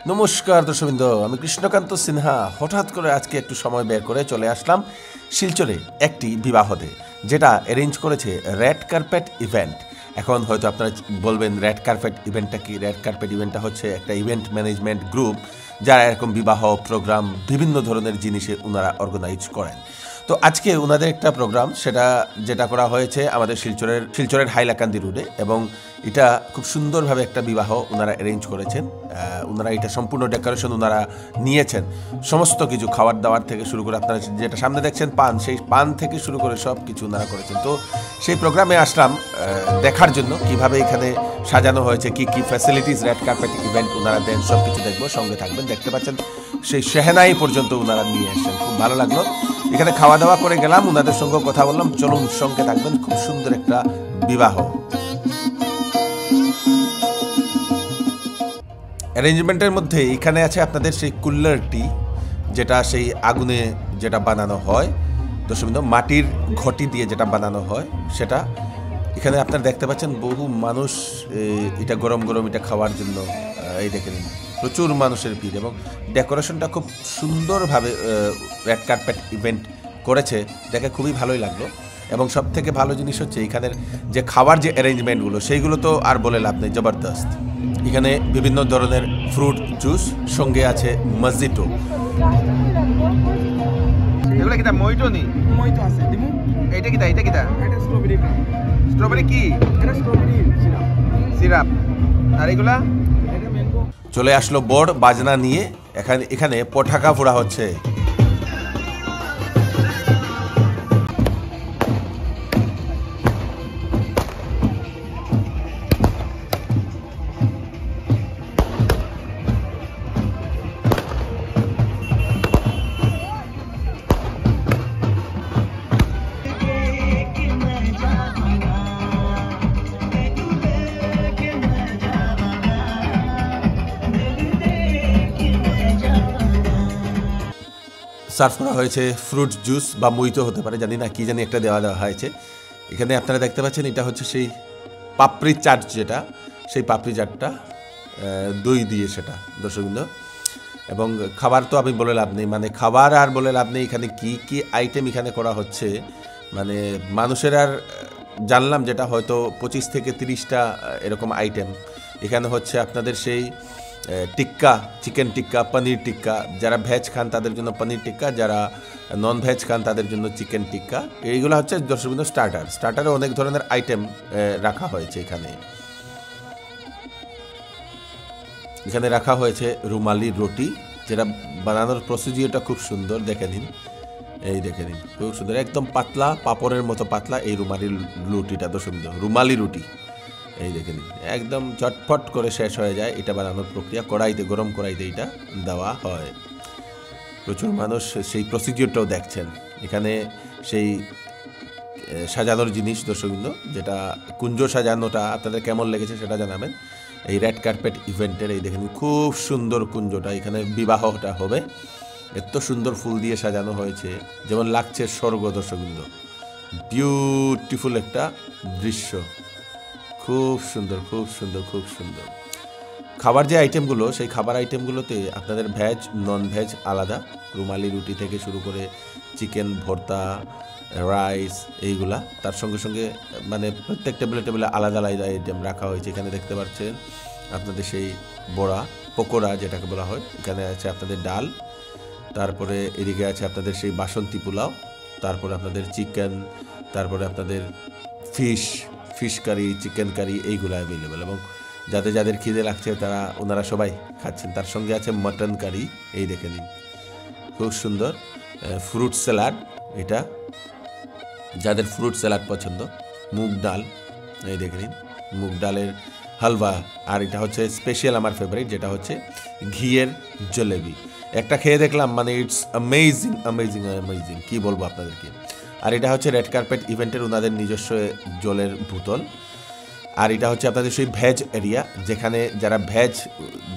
নমস্কার দর্শকবৃন্দ, আমি কৃষ্ণকান্ত সিনহা হঠাৎ করে আজকে একটু সময় বের করে চলে আসলাম শিলচরে একটি বিবাহতে, যেটা অ্যারেঞ্জ করেছে রেড কার্পেট ইভেন্ট। এখন হয়তো আপনারা বলবেন রেড কার্পেট ইভেন্টটা কি? রেড কার্পেট ইভেন্টটা হচ্ছে একটা ইভেন্ট ম্যানেজমেন্ট গ্রুপ, যারা এরকম বিবাহ প্রোগ্রাম বিভিন্ন ধরনের জিনিসে ওনারা অর্গানাইজ করেন। তো আজকে ওনাদের একটা প্রোগ্রাম, যেটা করা হয়েছে আমাদের শিলচরের হাইলাকান্দি রোডে, এবং এটা খুব সুন্দরভাবে একটা বিবাহ ওনারা অ্যারেঞ্জ করেছেন। ওনারা এটা সম্পূর্ণ ডেকোরেশন ওনারা নিয়েছেন, সমস্ত কিছু খাবার দাবার থেকে শুরু করে আপনারা যেটা সামনে দেখছেন পান, সেই পান থেকে শুরু করে সব কিছু ওনারা করেছেন। তো সেই প্রোগ্রামে আসলাম দেখার জন্য কিভাবে এখানে সাজানো হয়েছে, কি কি ফ্যাসিলিটিস রেড কার্পেট ইভেন্ট ওনারা দেন, সব কিছু দেখবো। সঙ্গে থাকবেন, দেখতে পাচ্ছেন সেই শেহনাই পর্যন্ত ওনারা নিয়ে এসেছেন, খুব ভালো লাগলো। এখানে খাওয়া দাওয়া করে গেলাম, ওনাদের সঙ্গে কথা বললাম। চলুন সঙ্গে থাকবেন, খুব সুন্দর একটা বিবাহ অ্যারেঞ্জমেন্টের মধ্যে। এখানে আছে আপনাদের সেই কুল্লারটি, যেটা সেই আগুনে যেটা বানানো হয় দর্শকবৃন্দ, মাটির ঘটি দিয়ে যেটা বানানো হয় সেটা। এখানে আপনারা দেখতে পাচ্ছেন বহু মানুষ এটা গরম গরম এটা খাওয়ার জন্য, এই দেখেন প্রচুর মানুষের ভিড়, এবং ডেকোরেশনটা খুব সুন্দরভাবে রেড কার্পেট ইভেন্ট করেছে, দেখে খুবই ভালোই লাগলো। এবং সব থেকে ভালো জিনিস হচ্ছে এখানের যে খাবার যে অ্যারেঞ্জমেন্টগুলো, সেইগুলো তো আর বলে লাভ নেই, জবরদস্ত। এখানে বিভিন্ন ধরনের ফ্রুট জুস, সঙ্গে আছে মজিটো। এগুলা কিটা মইটো নি? মইতো আছে দিমু। এইটা কিটা? এটা স্ট্রবেরি। স্ট্রবেরি কি? এটা স্ট্রবেরি সিরাপ। সিরাপ। আর এগুলা? এটা ম্যাঙ্গো। চলে আসলো বড় বাজনা নিয়ে, এখানে পটাকা ফোড়া হচ্ছে। সার্ভ করা হয়েছে ফ্রুট জুস বা মইতো হতে পারে, জানি না, কি জানি একটা দেওয়া হয়েছে। এখানে আপনারা দেখতে পাচ্ছেন এটা হচ্ছে সেই পাপড়ি চাট, যেটা সেই পাপড়ি চাটটা দই দিয়ে সেটা দর্শকবৃন্দ। এবং খাবার তো আমি বলে লাভ নেই, মানে খাবার আর বলে লাভ নেই। এখানে কি কি আইটেম এখানে করা হচ্ছে, মানে মানুষের আর জানলাম যেটা হয়তো 25 থেকে 30টা এরকম আইটেম এখানে হচ্ছে। আপনাদের সেই টিক্কা, চিকেন টিক্কা, পনির টিক্কা, যারা ভেজ খান তাদের জন্য পনির টিক্কা, যারা নন ভেজ খান তাদের জন্য চিকেন টিক্কা। এইগুলো হচ্ছে দর্শকবৃন্দ স্টার্টারে অনেক ধরনের আইটেম রাখা হয়েছে। এখানে রাখা হয়েছে রুমালি রুটি, যেটা বানানোর প্রসিডিওরটা খুব সুন্দর, দেখে নিন, এই দেখে নিন, খুব সুন্দর, একদম পাতলা, পাপড়ের মতো পাতলা এই রুমালি রুটিটা দর্শকবৃন্দ, রুমালি রুটি, এই দেখে নিন, একদম চটফট করে শেষ হয়ে যায় এটা বানানোর প্রক্রিয়া। কড়াইতে, গরম কড়াইতে এটা দেওয়া হয়। প্রচুর মানুষ সেই প্রসিডিওরটাও দেখছেন। এখানে সেই সাজানোর জিনিস দর্শকবৃন্দ, যেটা কুঞ্জ সাজানোটা আপনাদের কেমন লেগেছে সেটা জানাবেন। এই রেড কার্পেট ইভেন্টের এই দেখেন খুব সুন্দর কুঞ্জটা, এখানে বিবাহটা হবে, এত সুন্দর ফুল দিয়ে সাজানো হয়েছে, যেমন লাগছে স্বর্গ দর্শকবৃন্দ। বিউটিফুল একটা দৃশ্য, খুব সুন্দর, খুব সুন্দর, খুব সুন্দর। খাবার যে আইটেমগুলো, সেই খাবার আইটেমগুলোতে আপনাদের ভেজ নন ভেজ আলাদা, রুমালি রুটি থেকে শুরু করে চিকেন ভর্তা, রাইস, এইগুলা, তার সঙ্গে সঙ্গে মানে প্রত্যেক টেবিলে আলাদা আলাদা আইটেম রাখা হয়েছে। এখানে দেখতে পাচ্ছেন আপনাদের সেই বড়া, পকোড়া যেটাকে বলা হয়। এখানে আছে আপনাদের ডাল, তারপরে এদিকে আছে আপনাদের সেই বাসন্তী পোলাও, তারপরে আপনাদের চিকেন, তারপরে আপনাদের ফিশ কারি, চিকেন কারি, এইগুলো অ্যাভেলেবেল। এবং যাদের খিদে লাগছে ওনারা সবাই খাচ্ছেন। তার সঙ্গে আছে মটন কারি, এই দেখে নিন, খুব সুন্দর। ফ্রুট স্যালাড, এটা যাদের ফ্রুট স্যালাড পছন্দ, মুগ ডাল, এই দেখে নিন, মুগ ডালের হালবা। আর এটা হচ্ছে স্পেশাল আমার ফেভারিট, যেটা হচ্ছে ঘিয়ের জলেবি। একটা খেয়ে দেখলাম, মানে ইটস অ্যামেজিং অ্যামেজিং অ্যামেজিং, কী বলবো আপনাদেরকে। আর এটা হচ্ছে রেড কার্পেট ইভেন্টের ওনাদের নিজস্ব জলের বোতল। আর এটা হচ্ছে আপনাদের সেই ভেজ এরিয়া, যেখানে যারা ভেজ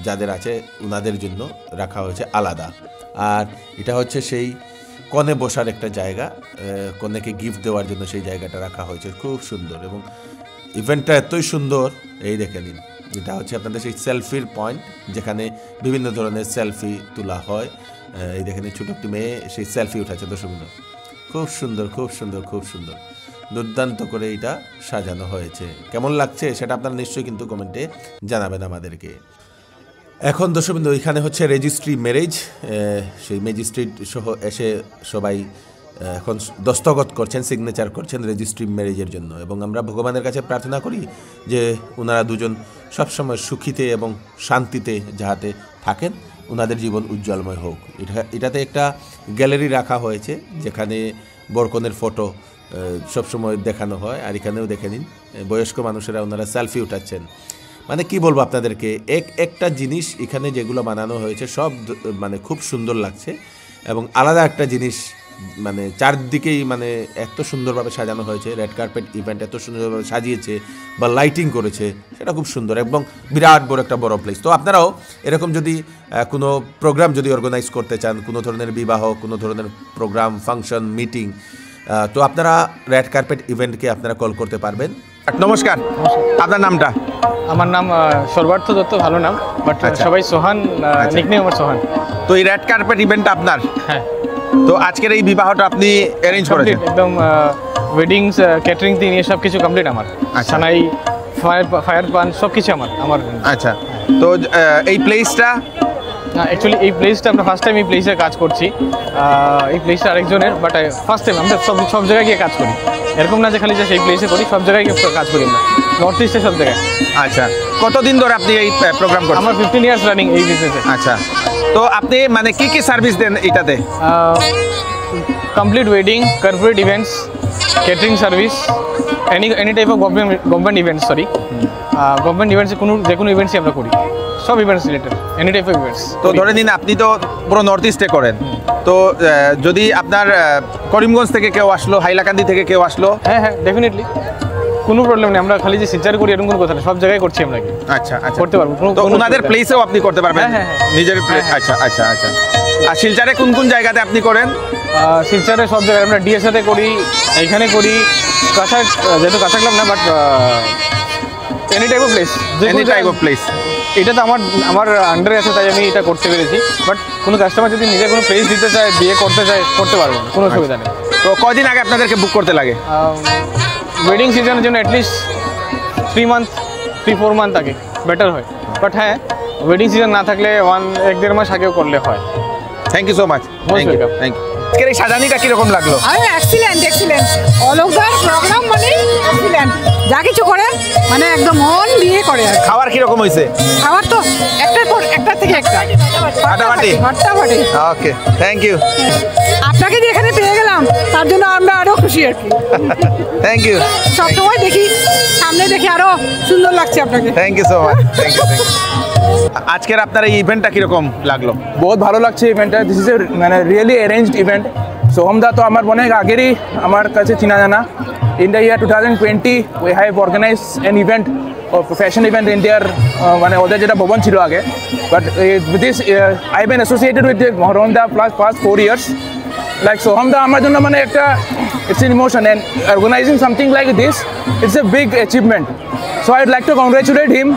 যাদের আছে ওনাদের জন্য রাখা হয়েছে আলাদা। আর এটা হচ্ছে সেই কনে বসার একটা জায়গা, কনেকে গিফট দেওয়ার জন্য সেই জায়গাটা রাখা হয়েছে, খুব সুন্দর। এবং ইভেন্টটা এতই সুন্দর, এই দেখে নিন, এটা হচ্ছে আপনাদের সেই সেলফির পয়েন্ট, যেখানে বিভিন্ন ধরনের সেলফি তোলা হয়। এই দেখেন ছোট একটি মেয়ে সেই সেলফি উঠাচ্ছে দর্শকবৃন্দ। খুব সুন্দর, খুব সুন্দর, খুব সুন্দর, দুর্দান্ত করে এটা সাজানো হয়েছে। কেমন লাগছে সেটা আপনারা নিশ্চয়ই কিন্তু কমেন্টে জানাবেন আমাদেরকে। এখন দর্শকবৃন্দ এখানে হচ্ছে রেজিস্ট্রি ম্যারেজ, সেই ম্যাজিস্ট্রেট সহ এসে সবাই এখন দস্তখত করছেন, সিগনেচার করছেন রেজিস্ট্রি ম্যারেজের জন্য। এবং আমরা ভগবানের কাছে প্রার্থনা করি যে ওনারা দুজন সবসময় সুখীতে এবং শান্তিতে যাহাতে থাকেন, ওনাদের জীবন উজ্জ্বলময় হোক। এটাতে একটা গ্যালারি রাখা হয়েছে যেখানে বরকনের ফটো সবসময় দেখানো হয়। আর এখানেও দেখে নিন বয়স্ক মানুষেরা ওনারা সেলফি উঠাচ্ছেন। মানে কি বলবো আপনাদেরকে, একটা জিনিস এখানে যেগুলো বানানো হয়েছে সব মানে খুব সুন্দর লাগছে। এবং আলাদা একটা জিনিস মানে চারদিকেই মানে এত সুন্দরভাবে সাজানো হয়েছে, রেড কার্পেট ইভেন্ট এত সুন্দরভাবে সাজিয়েছে বা লাইটিং করেছে, সেটা খুব সুন্দর এবং বিরাট বড় একটা বড় প্লেস। তো আপনারাও এরকম যদি কোনো প্রোগ্রাম যদি অর্গানাইজ করতে চান, কোনো ধরনের বিবাহ, কোনো ধরনের প্রোগ্রাম, ফাংশন, মিটিং, তো আপনারা রেড কার্পেট ইভেন্টকে আপনারা কল করতে পারবেন। নমস্কার, আপনার নামটা? আমার নাম সর্বার্থ দত্ত, ভালো নাম, বাট সবাই সোহান, নিকনেম আমার সোহান। তো এই রেড কার্পেট ইভেন্টটা আপনার? হ্যাঁ। তো আজকের এই বিবাহটা আপনি অ্যারেঞ্জ করেছেন? একদম ওয়েডিংস, ক্যাটারিং থেকে নিয়ে সব কিছু কমপ্লিট আমার। সানাই, ফায়ার পান সব কিছু আমার। আচ্ছা, তো এই প্লেসটা অ্যাকচুয়ালি এই প্লেসটা আমরা ফার্স্ট টাইম এই প্লেসে কাজ করছি। এই প্লেসটা আরেকজনের, বাট ফার্স্ট টাইম আমরা সব জায়গায় গিয়ে কাজ করি। এরকম না যে খালি যে সেই প্লেসে করি, সব জায়গায় গিয়ে কাজ করি আমরা, নর্থ ইস্টে সব জায়গায়। আচ্ছা, কতদিন ধরে আপনি এই প্রোগ্রাম করেন? আমার 15 ইয়ার্স রানিং এই বিজনেসে। আচ্ছা, তো আপনি মানে কি কি সার্ভিস দেন এটাতে? Complete wedding, corporate events, catering service, any type of government events, government ইভেন্টসে যে কোনো ইভেন্টসই আমরা করি, সব events related, any type of events. তো ধরে নিন আপনি তো পুরো নর্থ ইস্টে করেন, তো যদি আপনার করিমগঞ্জ থেকে কেউ আসলো, হাইলাকান্দি থেকে কেউ আসলো? হ্যাঁ, ডেফিনেটলি, কোনো প্রবলেম নেই। আমরা খালি যে শিলচর করি এরকম কোনো কথা না, সব জায়গায় করছি আমরা। আচ্ছা, করতে পারবো। তো ওনাদের প্লেসেও আপনি করতে পারবেন? হ্যাঁ, নিজের প্লেস? আচ্ছা। আর শিলচরে কোন কোন জায়গাতে আপনি করেন? শিলচরে সব জায়গায় আমরা ডিএসএতে করি, এইখানে করি, যেহেতু কাছাকলাম না, but any type of place. Any type of place. এটা তো আমার আন্ডারে আছে, তাই আমি এটা করতে পেরেছি। বাট কোনো কাস্টমার যদি নিজে কোনো প্লেস দিতে চায়, দিয়ে করতে চায়, করতে পারবো, কোনো অসুবিধা নেই। তো কয়দিন আগে আপনাদেরকে বুক করতে লাগে? ওয়েডিং সিজনের জন্য অ্যাটলিস্ট 3-4 মান্থ আগে বেটার হয়। বাট হ্যাঁ, ওয়েডিং সিজন না থাকলে 1-1.5 মাস আগেও করলে হয়। Thank you so much. Thank you. আজকের এই সাজানিটা কিরকম লাগলো? আরে এক্সিলেন্ট, অল ওভার প্রোগ্রাম মানে এক্সিলেন্ট, যা কিছু করেন মানে একদম মন দিয়ে করে। খাবার কিরকম হয়েছে? খাবার তো একটার পর একটা থেকে একটা ফাটাফাটি। ওকে, থ্যাংক ইউ। আপনাকে যে এখানে পেয়ে গেলাম তার জন্য আমরা আরো খুশি আর কি। Thank you. সবসময় দেখি, সামনে দেখি আরো সুন্দর লাগছে আপনাকে। Thank you so much. আজকের আপনার এই ইভেন্টটা কিরকম লাগলো? বহুত ভালো লাগছে ইভেন্টটা। দিস ইজ এ মানে রিয়েলি অ্যারেঞ্জড ইভেন্ট। সোহমদা তো আমার অনেক আগেরই আমার কাছে চিনা জানা। In the year 2020 we have organize an event, fashion event ইন্ডিয়ার, মানে ওদের যেটা ভবন ছিল আগে। But with this I have been associated with সোহমদা past 4 years. Like সোহমদা আমার জন্য মানে একটা it's an emotion, and organizing something like this, it's a big achievement. So I'd like to congratulate him.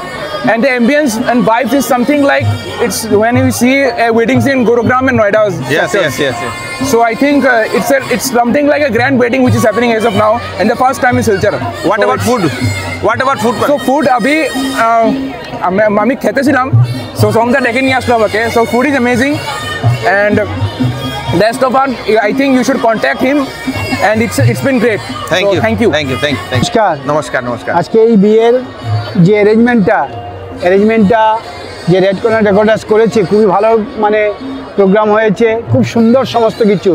And the ambience and vibes is something like it's when you see a wedding scene in Gurugram and Noida. Yes. So I think it's something like a grand wedding which is happening as of now, and the first time in Silchar. What about food? So food abhi আমি খেতেছিলাম, so সোমদা ডেকে নিয়ে আসলো আমাকে. So food is amazing, and best of all, I think you should contact him, and it's been great. Thank So you. Thank you. নমস্কার। আজকে এই বিয়ের যে অ্যারেঞ্জমেন্টটা যে রেড কর্নার রেকর্ডার্স করেছে, খুবই ভালো মানে প্রোগ্রাম হয়েছে, খুব সুন্দর সমস্ত কিছু।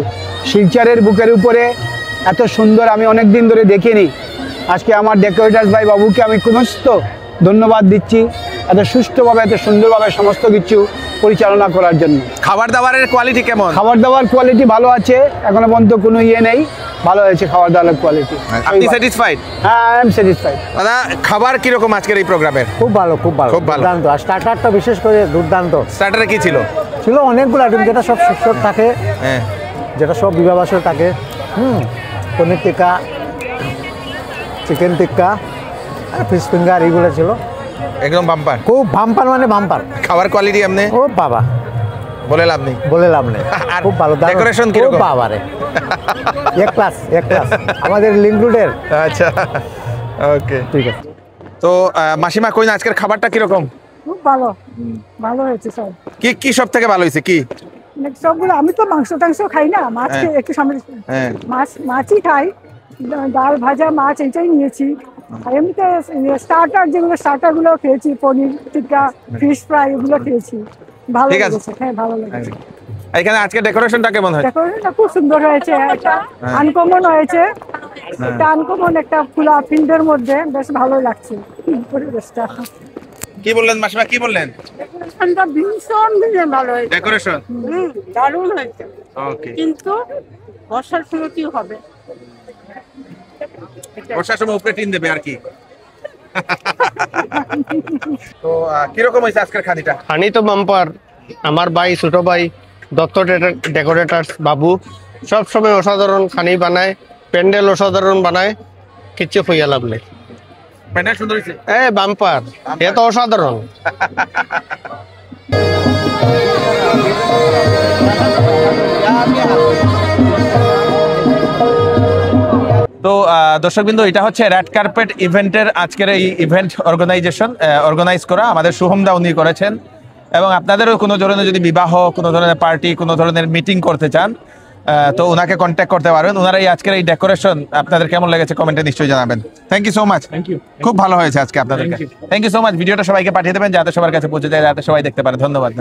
শিলচরের বুকের উপরে এত সুন্দর আমি অনেক দিন ধরে দেখিনি। আজকে আমার ডেকোরেটার্স ভাই বাবুকে আমি সমস্ত ধন্যবাদ দিচ্ছি এত সুষ্ঠুভাবে, এত সুন্দরভাবে সমস্ত কিছু পরিচালনা করার জন্য। খাবার দাবারের কোয়ালিটি কেমন? খাবার দাবার কোয়ালিটি ভালো আছে, এখনো পর্যন্ত কোনো ইয়ে নেই, ভালো হয়েছে খাবার দাবারের কোয়ালিটি। আপনি স্যাটিসফাইড? হ্যাঁ, আই এম স্যাটিসফাইড। দাদা, খাবার কিরকম আজকের এই প্রোগ্রামের? খুব ভালো। দুর্দান্ত। আর স্টার্টারটা বিশেষ করে দুর্দান্ত। স্টার্টারে কি ছিল? অনেকগুলো আইটেম, যেটা সব সুস্বাদু থাকে, হ্যাঁ, যেটা সব বিবাহ থাকে। পনির টিক্কা, চিকেন টিক্কা, আর ফিশ ফিঙ্গার, এইগুলো ছিল। একদম বাম্পার। খুব বাম্পার মানে বাম্পার। খাবার কোয়ালিটি এমনি ও বাবা, বলে লাভ নেই। বলে লাভ নেই, আর খুব ভালো। decoration খুব কিরকম? বাবা রে, এক ক্লাস এক ক্লাস। আমাদের লিঙ্ক রুটের। আচ্ছা, ওকে। ঠিক আছে। তো মাসিমা কই না আজকের খাবারটা কিরকম? খুব ভালো, ভালো হয়েছে সব। কি কি সব থেকে ভালো হয়েছে কি? সবগুলো আমি তো মাংস টাংস খাই না, মাছ একটু সামনে মাছই খাই, ডাল ভাজা মাছ এটাই নিয়েছি। আর এমনিতে স্টার্টারগুলো খেয়েছি, পনির টিক্কা, ফিশ ফ্রাই এগুলো খেয়েছি, ভালো লেগেছে। হ্যাঁ, ভালো লেগেছে। এখানে আজকে ডেকোরেশনটা কেমন হয়েছে? ডেকোরেশনটা খুব সুন্দর হয়েছে, একটা আনকমন হয়েছে, একটা আনকমন একটা খোলা ফিল্ডের মধ্যে, বেশ ভালো লাগছে পরিবেশটা। কি বললেন মাসিমা, কি বললেন? ডেকোরেশনটা ভীষণ ভালো হয়েছে, ডেকোরেশন দারুণ হয়েছে, ওকে। কিন্তু বর্ষার সময় কি হবে? বর্ষার সময় উপরে টিন দেবে আর কি। তো কিরকম হয়েছে আজকের খানিটা? খানি তো বাম্পার। আমার ভাই, ছোট ভাই দত্ত ডেকোরেটার্স বাবু সব সময় অসাধারণ খানি বানায়, প্যান্ডেল অসাধারণ বানায়, কিচ্ছু হইয়া লাভ নেই। প্যান্ডেল সুন্দর হয়েছে, বাম্পার, এ তো অসাধারণ। তো দর্শকবৃন্দ, এটা হচ্ছে রেড কার্পেট ইভেন্টের আজকের এই ইভেন্ট অর্গানাইজ করা আমাদের শুভমদা উনি করেছেন। এবং আপনাদেরও কোনো ধরনের যদি বিবাহ, কোনো ধরনের পার্টি, কোনো ধরনের মিটিং করতে চান, তো ওনাকে কন্ট্যাক্ট করতে পারবেন। ওনার এই আজকের এই ডেকোরেশন আপনাদের কেমন লেগেছে কমেন্টে নিশ্চয়ই জানাবেন। Thank you so much. খুব ভালো হয়েছে আজকে আপনাদেরকে। Thank you so much. ভিডিওটা সবাইকে পাঠিয়ে দেবেন যাতে সবার কাছে পৌঁছে যায়, যাতে সবাই দেখতে পারে। ধন্যবাদ।